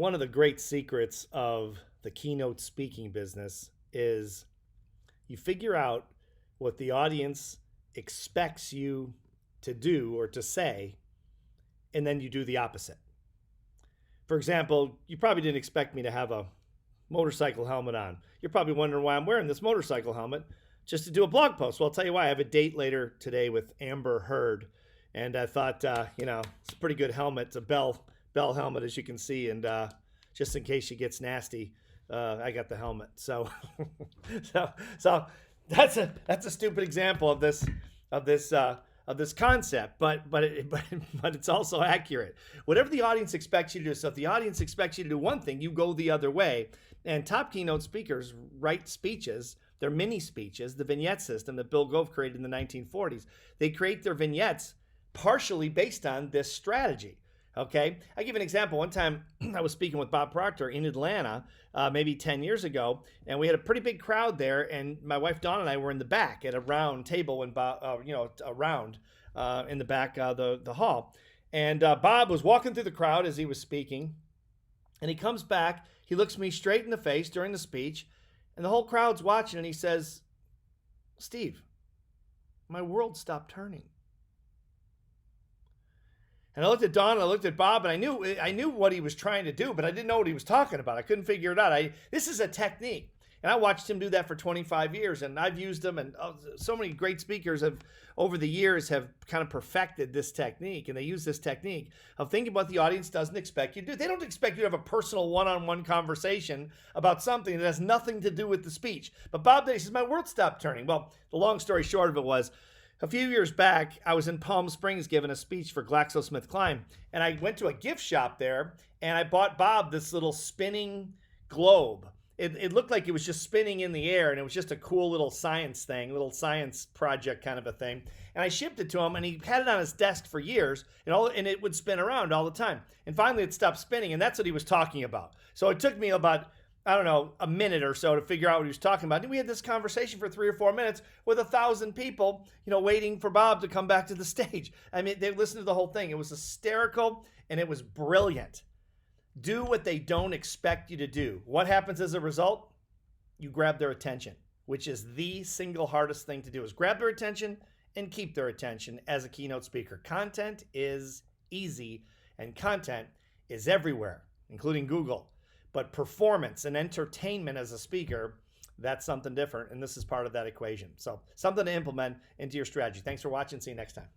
One of the great secrets of the keynote speaking business is you figure out what the audience expects you to do or to say, and then you do the opposite. For example, you probably didn't expect me to have a motorcycle helmet on. You're probably wondering why I'm wearing this motorcycle helmet, just to do a blog post. Well, I'll tell you why. I have a date later today with Amber Heard, and I thought, it's a pretty good helmet. It's a Bell helmet, as you can see, and just in case she gets nasty, I got the helmet. So, so that's a stupid example of this concept, but it's also accurate. Whatever the audience expects you to do. So if the audience expects you to do one thing, you go the other way. And top keynote speakers write speeches. They're mini speeches, the vignette system that Bill Gove created in the 1940s. They create their vignettes partially based on this strategy. Okay, I give an example. One time I was speaking with Bob Proctor in Atlanta, maybe 10 years ago, and we had a pretty big crowd there. And my wife Dawn and I were in the back at a round table when Bob, around in the back the hall. And Bob was walking through the crowd as he was speaking, and he comes back. He looks me straight in the face during the speech, and the whole crowd's watching, and he says, "Steve, my world stopped turning." And I looked at Don and I looked at Bob, and I knew what he was trying to do, but I didn't know what he was talking about. I couldn't figure it out. This is a technique. And I watched him do that for 25 years, and I've used them, and so many great speakers over the years have kind of perfected this technique, and they use this technique of thinking about what the audience doesn't expect you to do. They don't expect you to have a personal one-on-one conversation about something that has nothing to do with the speech. But Bob did. He says, "My world stopped turning." Well, the long story short of it was, a few years back, I was in Palm Springs giving a speech for GlaxoSmithKline, and I went to a gift shop there, and I bought Bob this little spinning globe. It looked like it was just spinning in the air, and it was just a cool little science thing, little science project kind of a thing. And I shipped it to him, and he had it on his desk for years, and it would spin around all the time. And finally, it stopped spinning, and that's what he was talking about. So it took me about, a minute or so to figure out what he was talking about. And we had this conversation for 3 or 4 minutes with 1,000 people, waiting for Bob to come back to the stage. I mean, they listened to the whole thing. It was hysterical, and it was brilliant. Do what they don't expect you to do. What happens as a result? You grab their attention, which is the single hardest thing to do, is grab their attention and keep their attention as a keynote speaker. Content is easy, and content is everywhere, including Google. But performance and entertainment as a speaker, that's something different, and this is part of that equation. So something to implement into your strategy. Thanks for watching. See you next time.